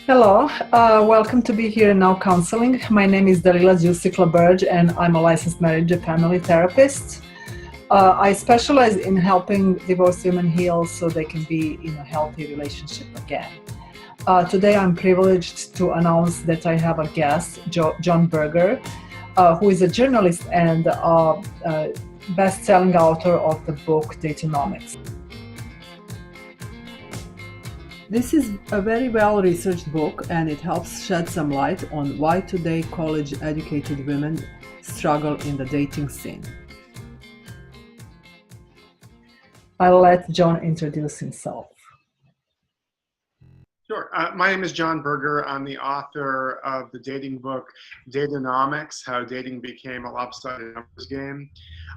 Hello, welcome to Be Here and Now Counseling. My name is Dalila Berge and I'm a licensed marriage and family therapist. I specialize in helping divorced women heal so they can be in a healthy relationship again. Today I'm privileged to announce that I have a guest, Jon Birger, who is a journalist and best-selling author of the book Date-onomics. This is a very well-researched book, and it helps shed some light on why today college-educated women struggle in the dating scene. I'll let Jon introduce himself. Sure. My name is Jon Birger. I'm the author of the dating book Date-onomics, How Dating Became a Lopsided Numbers Game.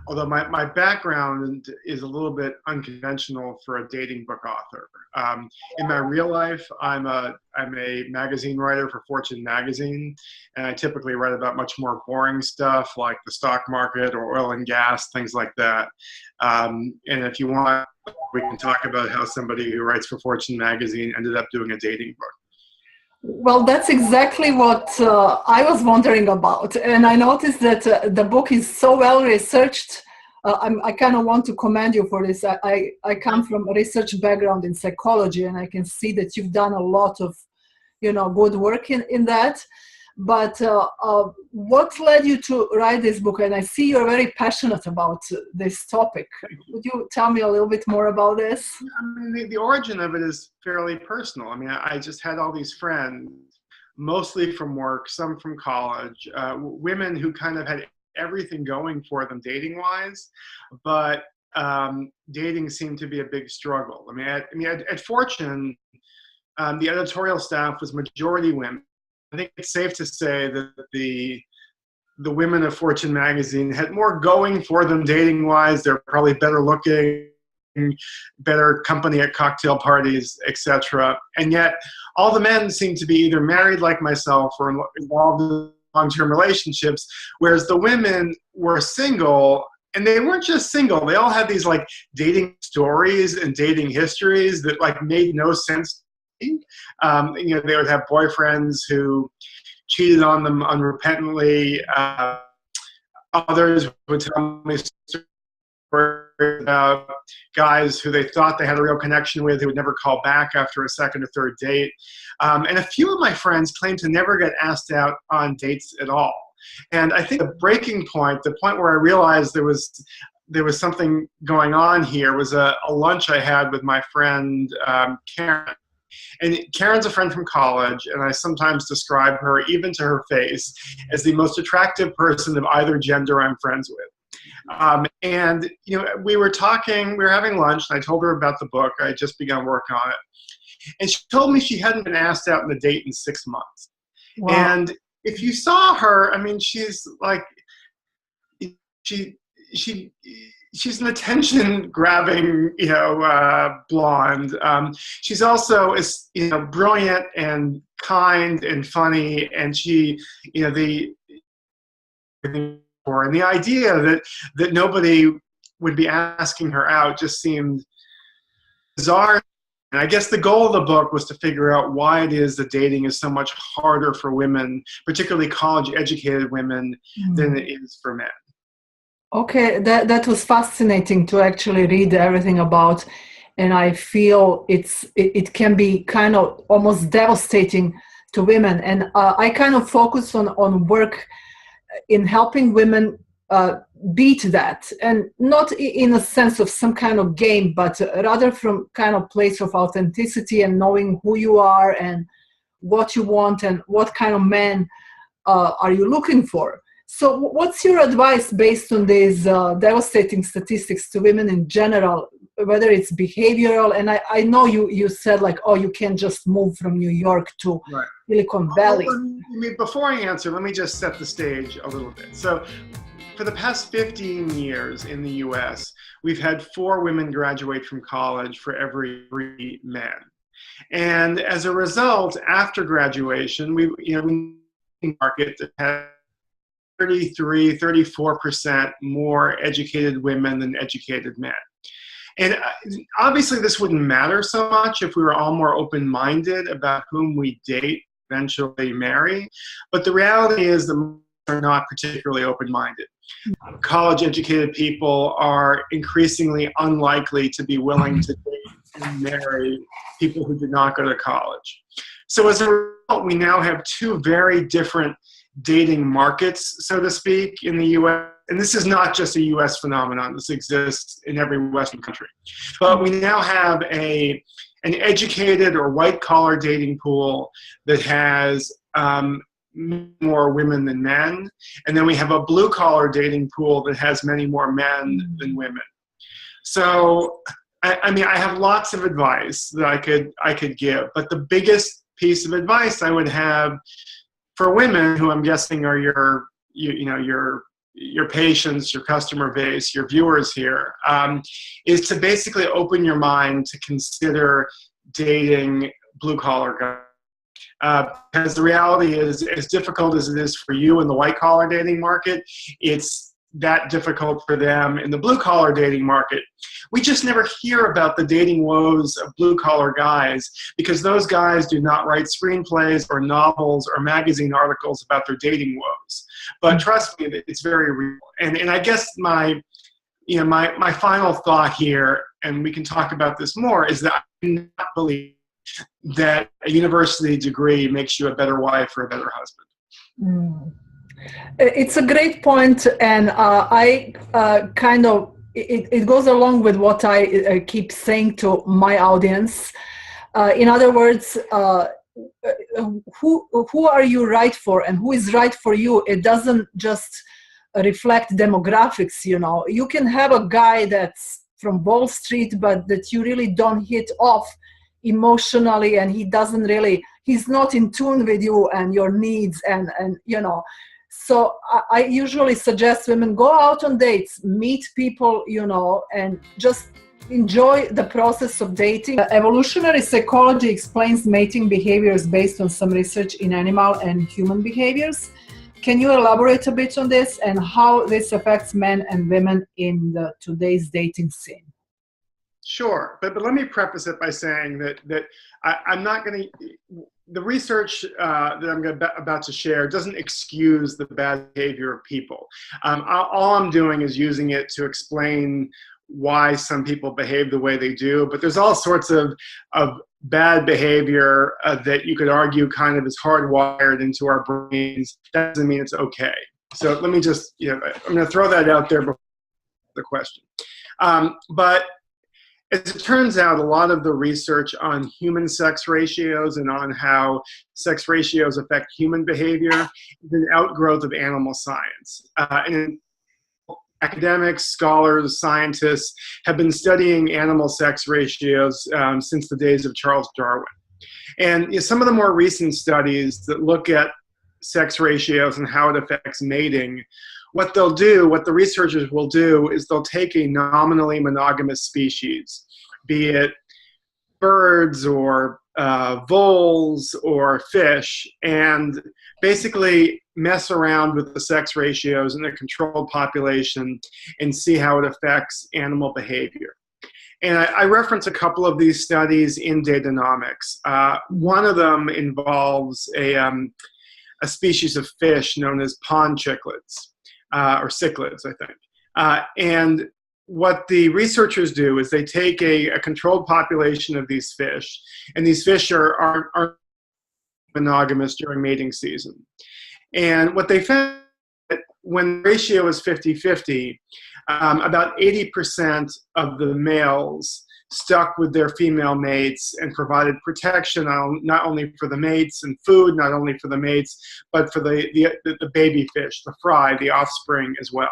Although my background is a little bit unconventional for a dating book author. In my real life, I'm a magazine writer for Fortune magazine, and I typically write about much more boring stuff like the stock market or oil and gas, things like that. And if you want, we can talk about how somebody who writes for Fortune magazine ended up doing a dating book. Well, that's exactly what I was wondering about. And I noticed that the book is so well researched. I kind of want to commend you for this. I come from a research background in psychology, and I can see that you've done a lot of, good work in that. But what led you to write this book? And I see you're very passionate about this topic. Would you tell me a little bit more about this? I mean, the origin of it is fairly personal. I mean, I just had all these friends, mostly from work, some from college, women who kind of had everything going for them dating-wise, but dating seemed to be a big struggle. I mean, at Fortune, the editorial staff was majority women. I think it's safe to say that the women of Fortune magazine had more going for them dating-wise. They're probably better looking, better company at cocktail parties, etc. And yet, all the men seemed to be either married like myself or involved in long-term relationships, whereas the women were single. And they weren't just single. They all had these like dating stories and dating histories that like made no sense. They would have boyfriends who cheated on them unrepentantly. Others would tell me stories about guys who they thought they had a real connection with who would never call back after a second or third date. And a few of my friends claimed to never get asked out on dates at all. And I think the breaking point, the point where I realized there was something going on here, was a lunch I had with my friend Karen. And Karen's a friend from college, and I sometimes describe her, even to her face, as the most attractive person of either gender I'm friends with. And we were talking, we were having lunch, and I told her about the book. I had just begun work on it. And she told me she hadn't been asked out on a date in 6 months. Wow. And if you saw her, I mean, she's like, she's an attention-grabbing, blonde. She's also, brilliant and kind and funny, and the idea that nobody would be asking her out just seemed bizarre. And I guess the goal of the book was to figure out why it is that dating is so much harder for women, particularly college-educated women, than it is for men. Okay, that was fascinating to actually read everything about, and I feel it can be kind of almost devastating to women. And I kind of focus on work in helping women beat that, and not in a sense of some kind of game, but rather from kind of place of authenticity and knowing who you are and what you want and what kind of man are you looking for. So what's your advice based on these devastating statistics to women in general, whether it's behavioral? And I know you said like, oh, you can't just move from New York to Silicon Valley. Before I answer, let me just set the stage a little bit. So for the past 15 years in the US, we've had 4 women graduate from college for every 3 men. And as a result, after graduation, we market that has 34% more educated women than educated men. And obviously this wouldn't matter so much if we were all more open-minded about whom we date, eventually marry. But the reality is that most are not particularly open-minded. College-educated people are increasingly unlikely to be willing to date and marry people who did not go to college. So as a result, we now have two very different dating markets, so to speak, in the US. And this is not just a US phenomenon. This exists in every Western country. But we now have an educated or white-collar dating pool that has more women than men. And then we have a blue-collar dating pool that has many more men than women. So, I mean, I have lots of advice that I could give. But the biggest piece of advice I would have for women, who I'm guessing are your patients, your customer base, your viewers here, is to basically open your mind to consider dating blue-collar guys. Because the reality is, as difficult as it is for you in the white-collar dating market, it's that difficult for them in the blue-collar dating market. We just never hear about the dating woes of blue-collar guys because those guys do not write screenplays or novels or magazine articles about their dating woes. But trust me, it's very real. And I guess my final thought here, and we can talk about this more, is that I do not believe that a university degree makes you a better wife or a better husband. Mm. It's a great point, and it goes along with what I keep saying to my audience. In other words, who are you right for, and who is right for you? It doesn't just reflect demographics. You can have a guy that's from Wall Street, but that you really don't hit off emotionally, and he's not in tune with you and your needs, and So I usually suggest women go out on dates, meet people, and just enjoy the process of dating. Evolutionary psychology explains mating behaviors based on some research in animal and human behaviors. Can you elaborate a bit on this and how this affects men and women in today's dating scene? Sure, but let me preface it by saying that I'm not going to. The research that I'm about to share doesn't excuse the bad behavior of people. All I'm doing is using it to explain why some people behave the way they do. But there's all sorts of bad behavior that you could argue kind of is hardwired into our brains. That doesn't mean it's okay. So let me just, I'm going to throw that out there before the question. But as it turns out, a lot of the research on human sex ratios and on how sex ratios affect human behavior is an outgrowth of animal science. And academics, scholars, scientists have been studying animal sex ratios since the days of Charles Darwin. And some of the more recent studies that look at sex ratios and how it affects mating, what the researchers will do is they'll take a nominally monogamous species, be it birds or voles or fish, and basically mess around with the sex ratios in a controlled population and see how it affects animal behavior. And I reference a couple of these studies in Date-onomics. One of them involves a species of fish known as pond cichlids. Or cichlids, I think. And what the researchers do is they take a controlled population of these fish, and these fish are monogamous during mating season. And what they found, when the ratio is 50-50, about 80% of the males stuck with their female mates and provided protection not only for the mates and food, not only for the mates, but for the baby fish, the fry, the offspring as well.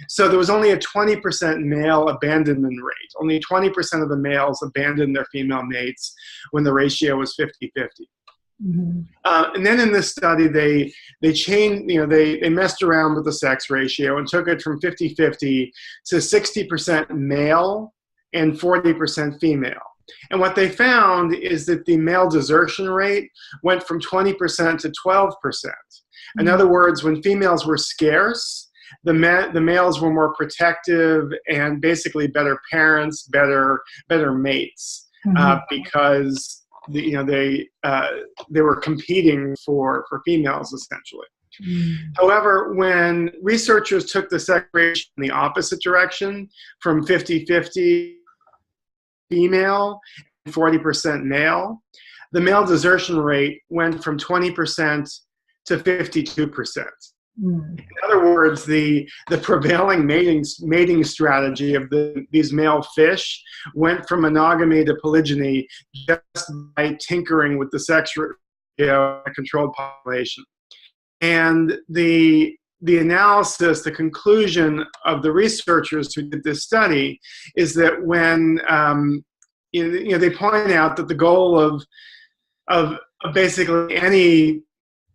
So there was only a 20% male abandonment rate. Only 20% of the males abandoned their female mates when the ratio was 50-50. Mm-hmm. And then in this study, they changed, they messed around with the sex ratio and took it from 50-50 to 60% male and 40% female. And what they found is that the male desertion rate went from 20% to 12%. In other words, when females were scarce, the males were more protective and basically better parents, better mates, because they were competing for females essentially. However, when researchers took the sex ratio in the opposite direction, from 50-50 female and 40% male, the male desertion rate went from 20% to 52%. In other words, the prevailing mating strategy of these male fish went from monogamy to polygyny just by tinkering with the sex ratio in a controlled population. And the analysis, the conclusion of the researchers who did this study is that when they point out that the goal of basically any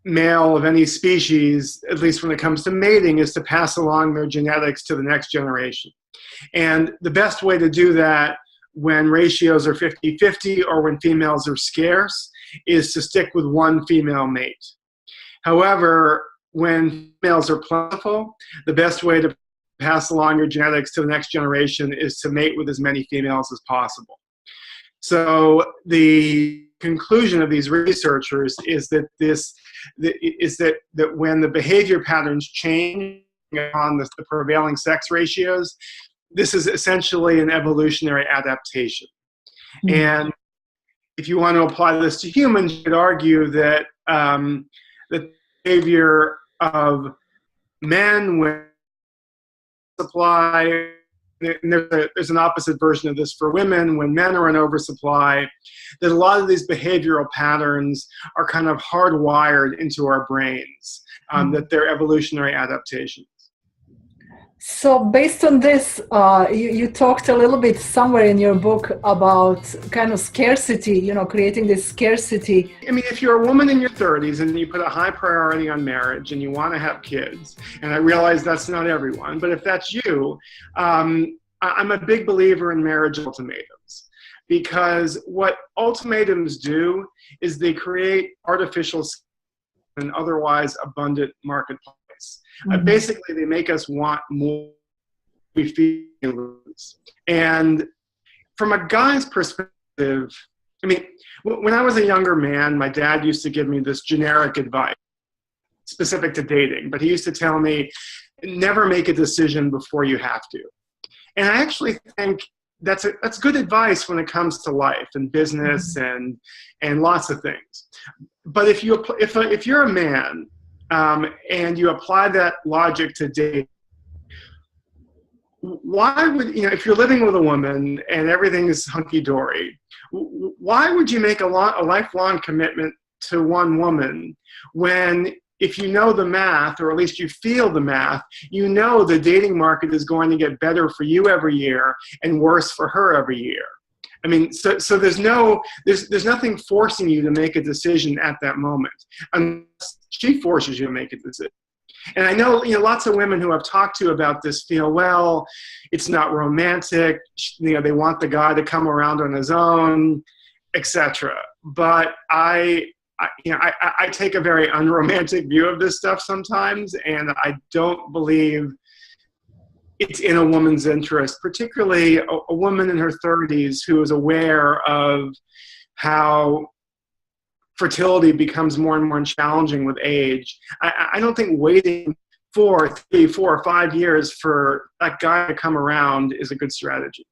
male of any species, at least when it comes to mating, is to pass along their genetics to the next generation. And the best way to do that when ratios are 50-50 or when females are scarce is to stick with one female mate. However, when females are plentiful, the best way to pass along your genetics to the next generation is to mate with as many females as possible. So the conclusion of these researchers is that that when the behavior patterns change on the prevailing sex ratios, this is essentially an evolutionary adaptation. And if you want to apply this to humans, you could argue that the behavior of men when supply, and there's an opposite version of this for women, when men are in oversupply, that a lot of these behavioral patterns are kind of hardwired into our brains, that they're evolutionary adaptations. So based on this, you talked a little bit somewhere in your book about kind of scarcity, creating this scarcity. I mean, if you're a woman in your 30s and you put a high priority on marriage and you want to have kids, and I realize that's not everyone, but if that's you, I'm a big believer in marriage ultimatums, because what ultimatums do is they create artificial and otherwise abundant marketplace. Basically, they make us want more we feel lose. And from a guy's perspective, I mean, when I was a younger man, my dad used to give me this generic advice specific to dating, but he used to tell me, never make a decision before you have to. And I actually think that's good advice when it comes to life and business and lots of things. But if you're a man, and you apply that logic to dating, why would, if you're living with a woman and everything is hunky-dory, why would you make a lifelong commitment to one woman when, if you know the math, or at least you feel the math, the dating market is going to get better for you every year and worse for her every year? I mean, so there's nothing forcing you to make a decision at that moment, unless she forces you to make a decision. And I know, lots of women who I've talked to about this feel, well, it's not romantic. They want the guy to come around on his own, etc. But I take a very unromantic view of this stuff sometimes, and I don't believe it's in a woman's interest, particularly a woman in her 30s who is aware of how fertility becomes more and more challenging with age. I don't think waiting 3, 4, or 5 years for that guy to come around is a good strategy.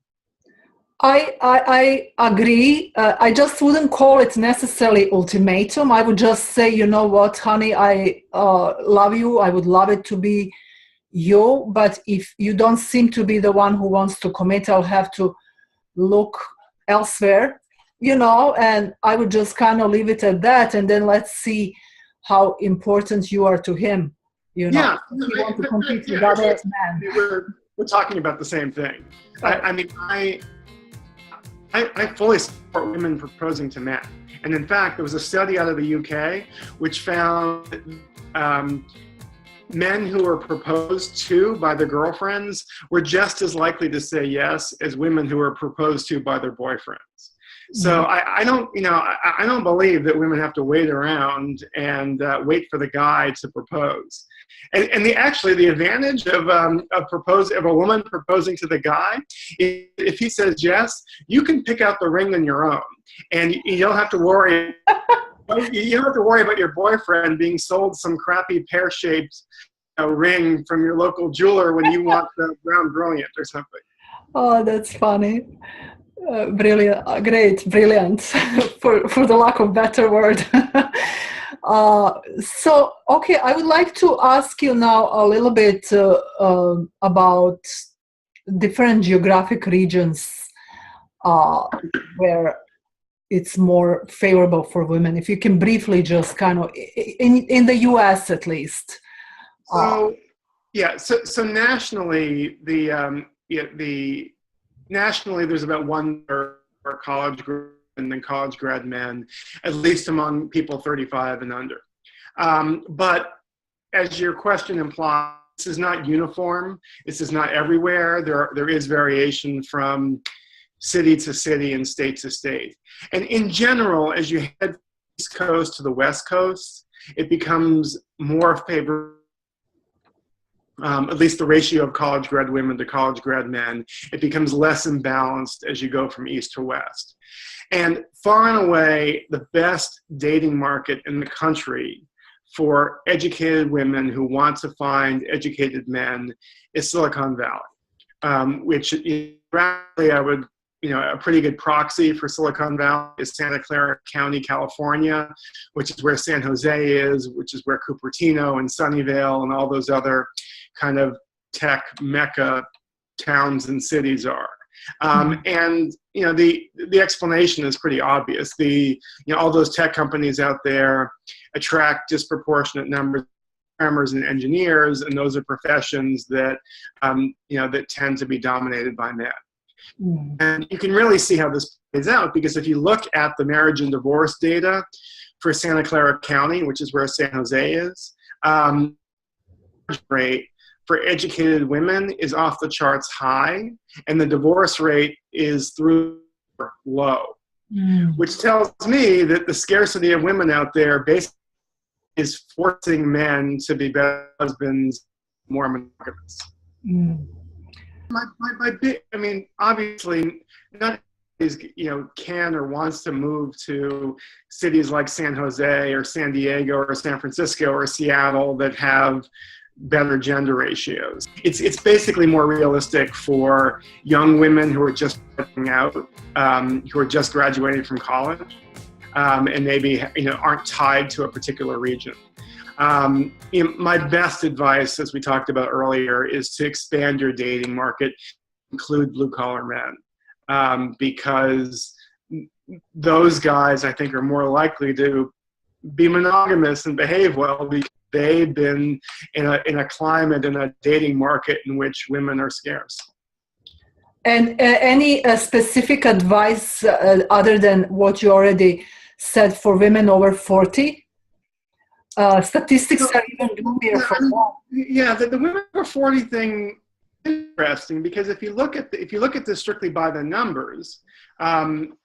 I agree. I just wouldn't call it necessarily ultimatum. I would just say, you know what, honey, I love you. I would love it to be you, but if you don't seem to be the one who wants to commit, I'll have to look elsewhere, and I would just kind of leave it at that, and then let's see how important you are to him. Yeah, you want to compete with other men. We're talking about the same thing. I fully support women proposing to men, and in fact, there was a study out of the UK which found men who were proposed to by their girlfriends were just as likely to say yes as women who were proposed to by their boyfriends. So I don't believe that women have to wait around and wait for the guy to propose. And actually the advantage of a woman proposing to the guy, if he says yes, you can pick out the ring on your own, and you don't have to worry. You don't have to worry about your boyfriend being sold some crappy pear-shaped ring from your local jeweler when you want the brown brilliant or something. Oh, that's funny. Brilliant, great, brilliant, for the lack of better word. So, okay, I would like to ask you now a little bit about different geographic regions where it's more favorable for women. If you can briefly just kind of, in the US at least. So, yeah, so nationally, nationally, there's about 1/3 for college and then college grad men, at least among people 35 and under. But as your question implies, this is not uniform. This is not everywhere. There is variation from city to city and state to state. And in general, as you head from the East Coast to the West Coast, it becomes more favorable. At least the ratio of college grad women to college grad men, it becomes less imbalanced as you go from east to west. And far and away, the best dating market in the country for educated women who want to find educated men is Silicon Valley, which probably I would, a pretty good proxy for Silicon Valley is Santa Clara County, California, which is where San Jose is, which is where Cupertino and Sunnyvale and all those other kind of tech mecca towns and cities are. And the explanation is pretty obvious. All those tech companies out there attract disproportionate numbers of programmers and engineers, and those are professions that that tend to be dominated by men. And you can really see how this plays out, because if you look at the marriage and divorce data for Santa Clara County, which is where San Jose is, rate for educated women is off the charts high, and the divorce rate is through low, which tells me that the scarcity of women out there basically is forcing men to be better husbands, more monogamous. Obviously, not everybody can or wants to move to cities like San Jose or San Diego or San Francisco or Seattle that have better gender ratios. It's basically more realistic for young women who are just starting out, who are just graduating from college, and maybe aren't tied to a particular region. My best advice, as we talked about earlier, is to expand your dating market, include blue-collar men, because those guys, I think, are more likely to be monogamous and behave well because they've been in a climate, in a dating market in which women are scarce. And any specific advice other than what you already said for women over 40? Statistics are even gloomier for them. Yeah, the women over 40 thing is interesting, because if you look at this strictly by the numbers, in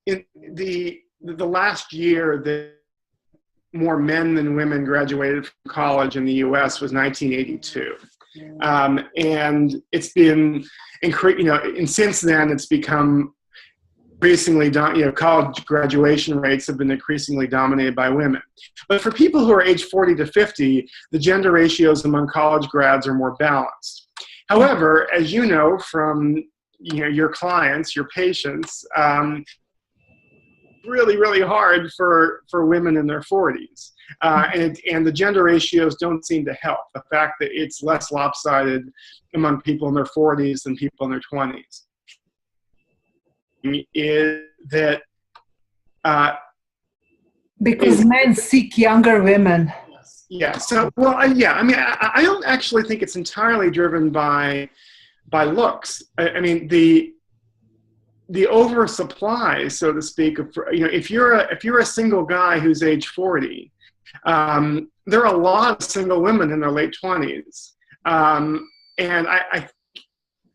the last year, the more men than women graduated from college in the U.S. was 1982, and it's been and since then it's become increasingly college graduation rates have been increasingly dominated by women. But for people who are age 40 to 50, the gender ratios among college grads are more balanced. However, as you know from your clients, your patients, really, really hard for women in their 40s. And the gender ratios don't seem to help. The fact that it's less lopsided among people in their 40s than people in their 20s is that because men seek younger women. Yeah. So, I don't actually think it's entirely driven by looks. The oversupply, so to speak, of, if you're a single guy who's age 40, there are a lot of single women in their late 20s, and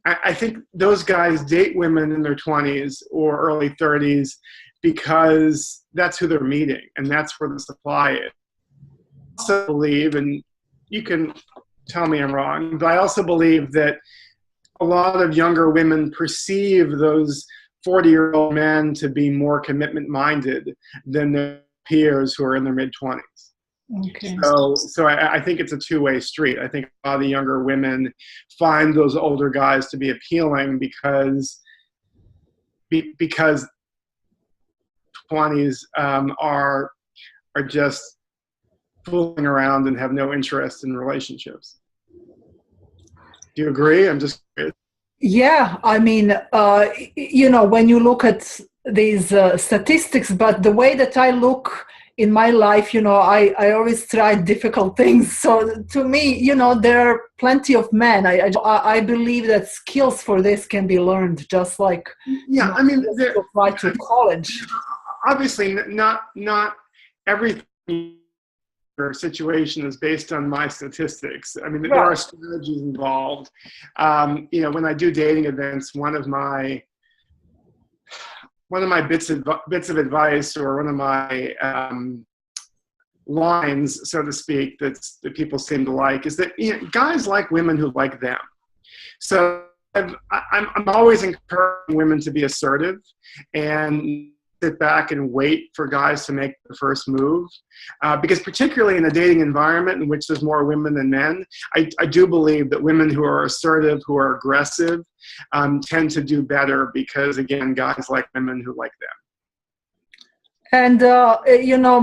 I think those guys date women in their 20s or early 30s because that's who they're meeting, and that's where the supply is. I also believe, and you can tell me I'm wrong, but I also believe that a lot of younger women perceive those 40-year-old men to be more commitment-minded than their peers who are in their mid-20s. Okay. So I think it's a two-way street. I think a lot of the younger women find those older guys to be appealing because 20s are just fooling around and have no interest in relationships. Do you agree? I'm just curious. Yeah, I mean, when you look at these statistics, but the way that I look in my life, I always try difficult things. So to me, there are plenty of men. I believe that skills for this can be learned, just like I mean, to apply to college. Obviously, not everything situation is based on my statistics. I mean, there are strategies involved. When I do dating events, one of my bits of advice, or one of my lines, so to speak, that people seem to like, is that guys like women who like them. So I'm always encouraging women to be assertive and sit back and wait for guys to make the first move. Because particularly in a dating environment in which there's more women than men, I do believe that women who are assertive, who are aggressive, tend to do better because, again, guys like women who like them. And,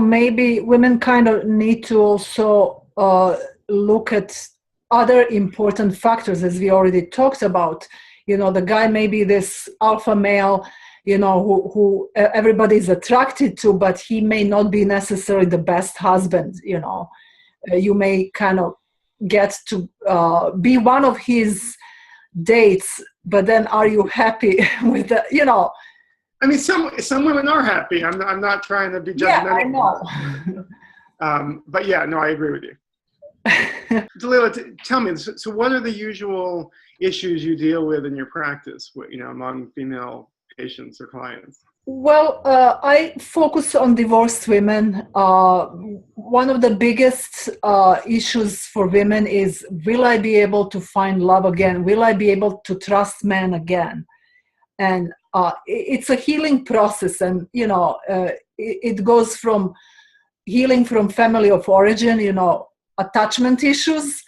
maybe women kind of need to also look at other important factors, as we already talked about. The guy may be this alpha male, who everybody's attracted to, but he may not be necessarily the best husband. You may kind of get to be one of his dates, but then are you happy with that? I mean, some women are happy. I'm not trying to be judgmental. Yeah, I know. But yeah, no, I agree with you. Dalila, tell me, so what are the usual issues you deal with in your practice, among female patients or clients? Well, I focus on divorced women. One of the biggest issues for women is, will I be able to find love again? Will I be able to trust men again? And it's a healing process. And, it goes from healing from family of origin, attachment issues,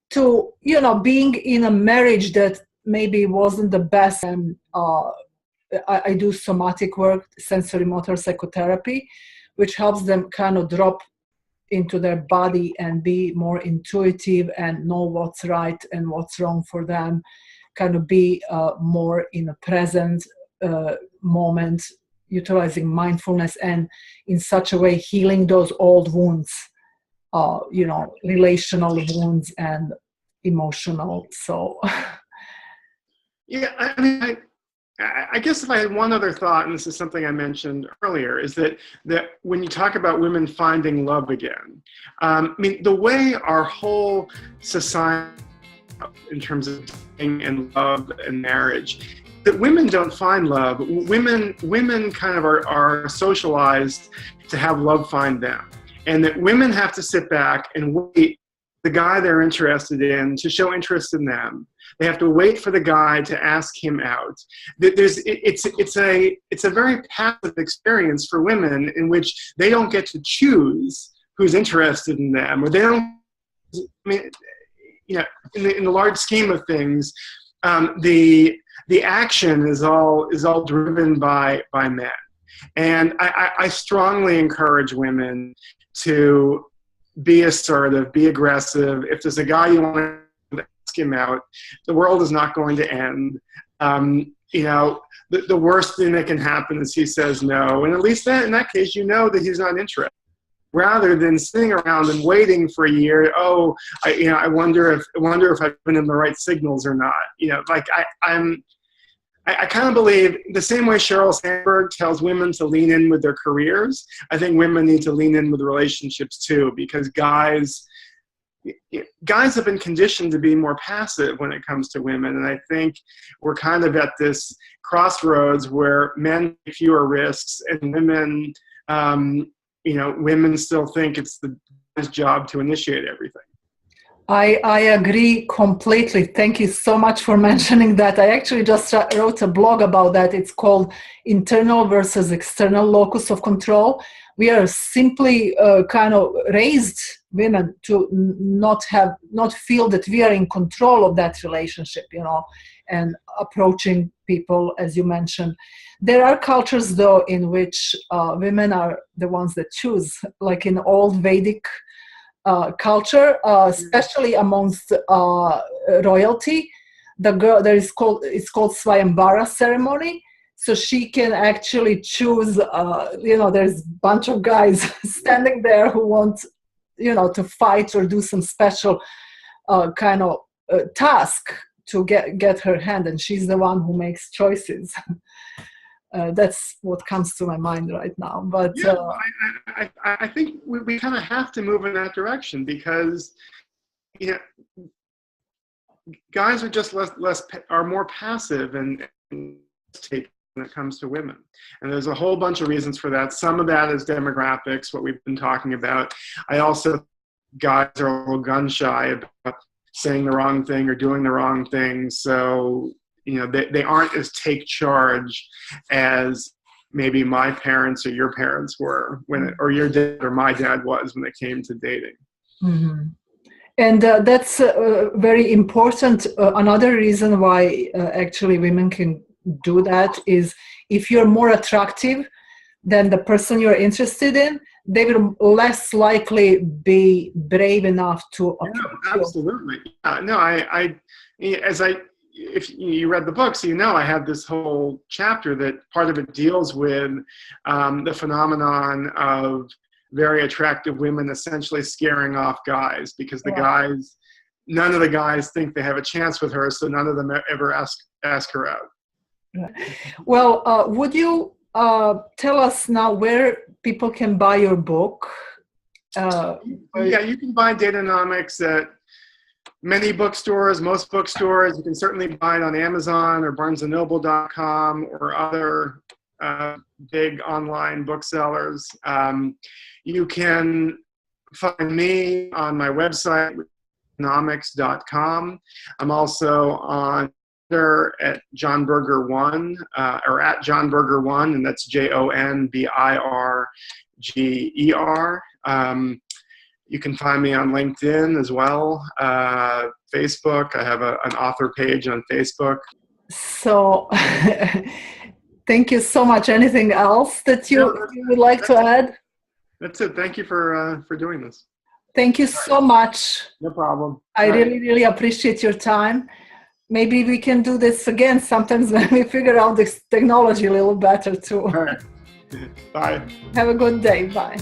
to, being in a marriage that maybe wasn't the best. And I do somatic work, sensory motor psychotherapy, which helps them kind of drop into their body and be more intuitive and know what's right and what's wrong for them, kind of be more in a present moment, utilizing mindfulness, and in such a way healing those old wounds, relational wounds and emotional. So yeah, I mean, I guess if I had one other thought, and this is something I mentioned earlier, is that when you talk about women finding love again, I mean, the way our whole society, in terms of dating and love and marriage, that women don't find love. Women kind of are socialized to have love find them, and that women have to sit back and wait the guy they're interested in to show interest in them. They have to wait for the guy to ask him out. It's a very passive experience for women, in which they don't get to choose who's interested in them, or they don't. I mean, in the large scheme of things, the action is all driven by men, and I strongly encourage women to be assertive, be aggressive. If there's a guy you want to ask him out, the world is not going to end. The worst thing that can happen is he says no, and at least in that case, that he's not interested. Rather than sitting around and waiting for a year, I wonder if I've given him the right signals or not. I kind of believe the same way Sheryl Sandberg tells women to lean in with their careers, I think women need to lean in with relationships too, because guys have been conditioned to be more passive when it comes to women. And I think we're kind of at this crossroads where men take fewer risks, and women, women still think it's the guy's job to initiate everything. I agree completely. Thank you so much for mentioning that. I actually just wrote a blog about that. It's called Internal versus External Locus of Control. We are simply kind of raised women to not feel that we are in control of that relationship, and approaching people, as you mentioned. There are cultures, though, in which women are the ones that choose, like in old Vedic culture, especially amongst royalty. The girl it's called Swayambara ceremony. So she can actually choose. There's a bunch of guys standing there who want, to fight or do some special kind of task to get her hand, and she's the one who makes choices. That's what comes to my mind right now. But yeah, I think we kind of have to move in that direction, because guys are just are more passive and take when it comes to women, and there's a whole bunch of reasons for that. Some of that is demographics, what we've been talking about. I also guys are a little gun shy about saying the wrong thing or doing the wrong thing, so they aren't as take charge as maybe my parents or your parents were or your dad or my dad was when it came to dating. Mm-hmm. And that's very important. Another reason why actually women can do that is if you're more attractive than the person you're interested in, they will less likely be brave enough to approach you. Absolutely. If you read the book, so I have this whole chapter that part of it deals with the phenomenon of very attractive women essentially scaring off guys, because none of the guys think they have a chance with her, so none of them ever ask her out. Well, would you tell us now where people can buy your book? Yeah, you can buy Date-onomics at many bookstores, most bookstores. You can certainly buy it on Amazon or BarnesandNoble.com or other big online booksellers. You can find me on my website, Datonomics.com. I'm also on Twitter at Jon Birger 1 or at Jon Birger 1, and that's JonBirger. You can find me on LinkedIn as well, Facebook. I have an author page on Facebook. So thank you so much. Anything else that you would like to add? That's it. Thank you for doing this. Thank you so much. No problem. I really, really appreciate your time. Maybe we can do this again sometimes when we figure out this technology a little better too. All right. Bye. Have a good day. Bye.